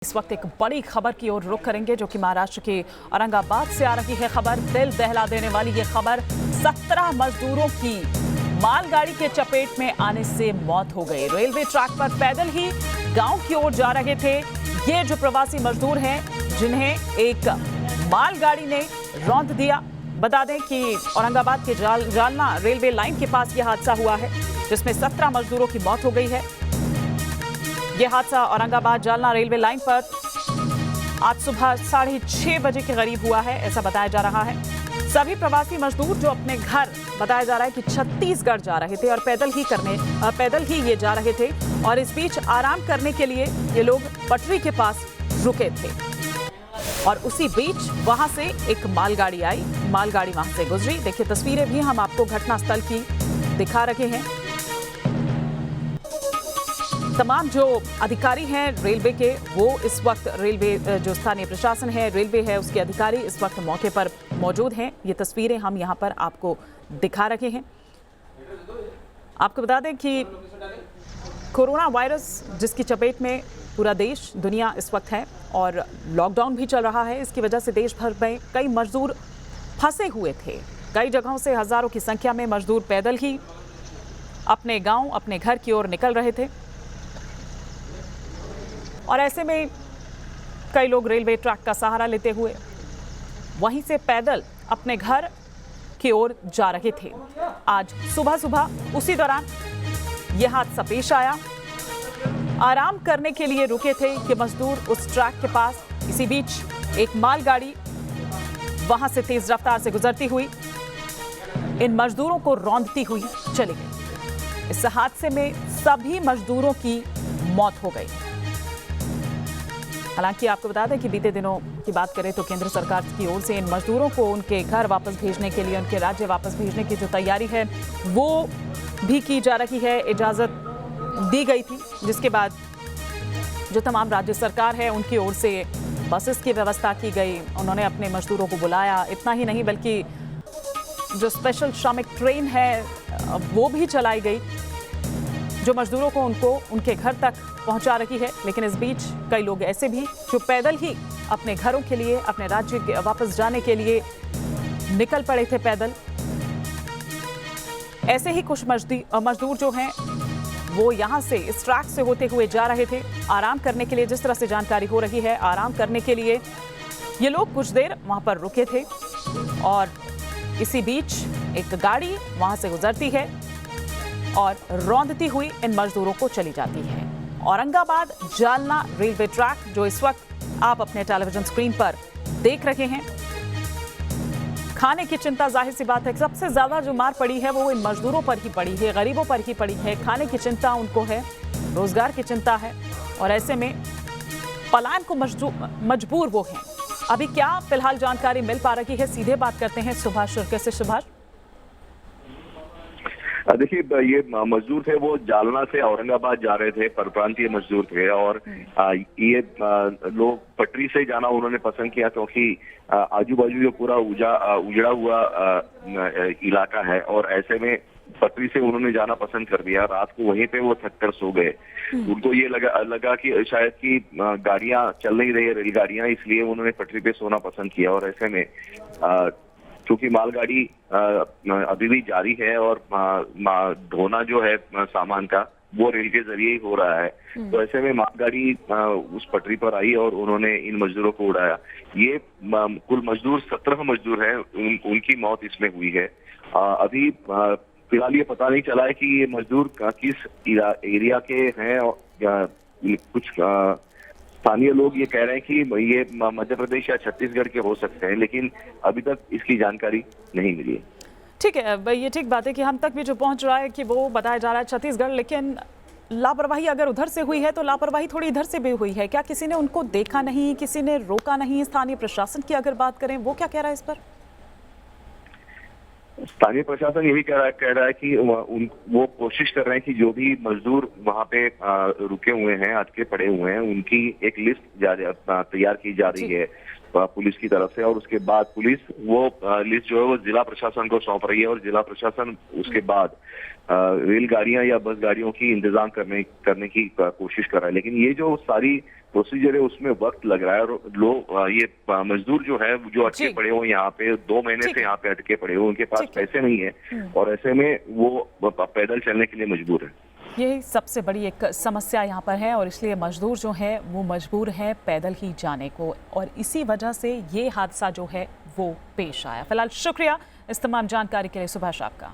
इस वक्त एक बड़ी खबर की ओर रुख करेंगे जो कि महाराष्ट्र के औरंगाबाद से आ रही है खबर। दिल दहला देने वाली ये खबर, 17 मजदूरों की मालगाड़ी के चपेट में आने से मौत हो गई। रेलवे ट्रैक पर पैदल ही गांव की ओर जा रहे थे ये जो प्रवासी मजदूर हैं, जिन्हें एक मालगाड़ी ने रौंद दिया। बता दें कि औरंगाबाद के जालना रेलवे लाइन के पास यह हादसा हुआ है, जिसमें 17 मजदूरों की मौत हो गई है। यह हादसा औरंगाबाद जालना रेलवे लाइन पर आज सुबह 6:30 बजे के करीब हुआ है, ऐसा बताया जा रहा है। सभी प्रवासी मजदूर जो अपने घर, बताया जा रहा है कि छत्तीसगढ़ जा रहे थे और पैदल ही ये जा रहे थे और इस बीच आराम करने के लिए ये लोग पटरी के पास रुके थे और उसी बीच वहां से एक मालगाड़ी आई। मालगाड़ी वहां से गुजरी। देखिए तस्वीरें भी हम आपको घटनास्थल की दिखा रहे हैं। तमाम जो अधिकारी हैं रेलवे के, वो इस वक्त रेलवे जो स्थानीय प्रशासन है, रेलवे है, उसके अधिकारी इस वक्त मौके पर मौजूद हैं। ये तस्वीरें हम यहाँ पर आपको दिखा रहे हैं। आपको बता दें कि कोरोना वायरस जिसकी चपेट में पूरा देश, दुनिया इस वक्त है और लॉकडाउन भी चल रहा है, इसकी वजह से देश भर में कई मजदूर फंसे हुए थे। कई जगहों से हजारों की संख्या में मजदूर पैदल ही अपने गाँव, अपने घर की ओर निकल रहे थे और ऐसे में कई लोग रेलवे ट्रैक का सहारा लेते हुए वहीं से पैदल अपने घर की ओर जा रहे थे। आज सुबह उसी दौरान यह हादसा पेश आया। आराम करने के लिए रुके थे ये मजदूर उस ट्रैक के पास। इसी बीच एक मालगाड़ी वहां से तेज रफ्तार से गुजरती हुई इन मजदूरों को रौंदती हुई चली गई। इस हादसे में सभी मजदूरों की मौत हो गई। हालांकि आपको बता दें कि बीते दिनों की बात करें तो केंद्र सरकार की ओर से इन मजदूरों को उनके घर वापस भेजने के लिए, उनके राज्य वापस भेजने की जो तैयारी है वो भी की जा रही है। इजाज़त दी गई थी, जिसके बाद जो तमाम राज्य सरकार है उनकी ओर से बसेस की व्यवस्था की गई। उन्होंने अपने मजदूरों को बुलाया। इतना ही नहीं बल्कि जो स्पेशल श्रमिक ट्रेन है वो भी चलाई गई जो मजदूरों को उनके घर तक पहुंचा रही है। लेकिन इस बीच कई लोग ऐसे भी जो पैदल ही अपने घरों के लिए, अपने राज्य वापस जाने के लिए निकल पड़े थे पैदल। ऐसे ही कुछ मजदूर जो हैं वो यहां से इस ट्रैक से होते हुए जा रहे थे आराम करने के लिए। जिस तरह से जानकारी हो रही है, आराम करने के लिए ये लोग कुछ देर वहां पर रुके थे और इसी बीच एक गाड़ी वहां से गुजरती है और रौंदती हुई इन मजदूरों को चली जाती है। औरंगाबाद जालना रेलवे ट्रैक जो इस वक्त आप अपने टेलीविजन स्क्रीन पर देख रहे हैं। खाने की चिंता, जाहिर सी बात है, सबसे ज्यादा जो मार पड़ी है वो इन मजदूरों पर ही पड़ी है, गरीबों पर ही पड़ी है। खाने की चिंता उनको है, रोजगार की चिंता है और ऐसे में पलायन को मजबूर वो हैं। अभी क्या फिलहाल जानकारी मिल पा रही है, सीधे बात करते हैं सुभाष शुक्ल से। सुभाष, देखिए, ये मजदूर थे वो जालना से औरंगाबाद जा रहे थे, परप्रांतीय मजदूर थे और ये लोग पटरी से जाना उन्होंने पसंद किया क्योंकि आजू बाजू जो पूरा उजड़ा हुआ इलाका है और ऐसे में पटरी से उन्होंने जाना पसंद कर दिया। रात को वहीं पे वो थक कर सो गए। उनको ये लगा कि शायद कि गाड़ियां चल नहीं रही है, रेलगाड़ियां, इसलिए उन्होंने पटरी पे सोना पसंद किया और ऐसे में क्योंकि मालगाड़ी अभी भी जारी है और ढोना जो है सामान का वो रेल के जरिए ही हो रहा है, तो ऐसे में मालगाड़ी उस पटरी पर आई और उन्होंने इन मजदूरों को उड़ाया। ये कुल मजदूर 17 मजदूर हैं, उनकी मौत इसमें हुई है। अभी फिलहाल ये पता नहीं चला है कि ये मजदूर किस एरिया के हैं और कुछ स्थानीय लोग ये कह रहे हैं कि ये मध्य प्रदेश या छत्तीसगढ़ के हो सकते हैं, लेकिन अभी तक इसकी जानकारी नहीं मिली है। ठीक है, ये ठीक बात है कि हम तक भी जो पहुंच रहा है कि वो बताया जा रहा है छत्तीसगढ़, लेकिन लापरवाही अगर उधर से हुई है तो लापरवाही थोड़ी इधर से भी हुई है। क्या किसी ने उनको देखा नहीं, किसी ने रोका नहीं? स्थानीय प्रशासन की अगर बात करें, वो क्या कह रहा है इस पर? स्थानीय प्रशासन यही कह रहा है कि वो कोशिश कर रहे हैं कि जो भी मजदूर वहां पे रुके हुए हैं, अटके पड़े हुए हैं, उनकी एक लिस्ट तैयार की जा रही है पुलिस की तरफ से और उसके बाद पुलिस वो लिस्ट जो है वो जिला प्रशासन को सौंप रही है और जिला प्रशासन उसके बाद रेलगाड़ियां या बस गाड़ियों की इंतजाम करने की कोशिश कर रहा है। लेकिन ये जो सारी प्रोसीजर है उसमें वक्त लग रहा है और लोग ये मजदूर जो है जो अटके जी। पड़े हुए यहाँ पे 2 महीने ठीक से है। यहाँ पे अटके पड़े हुए, उनके पास ठीक है। पैसे नहीं है और ऐसे में वो पैदल चलने के लिए मजबूर है। यही सबसे बड़ी एक समस्या यहाँ पर है और इसलिए मजदूर जो है वो मजबूर है पैदल ही जाने को और इसी वजह से ये हादसा जो है वो पेश आया। फिलहाल शुक्रिया इस तमाम जानकारी के लिए सुभाष आपका।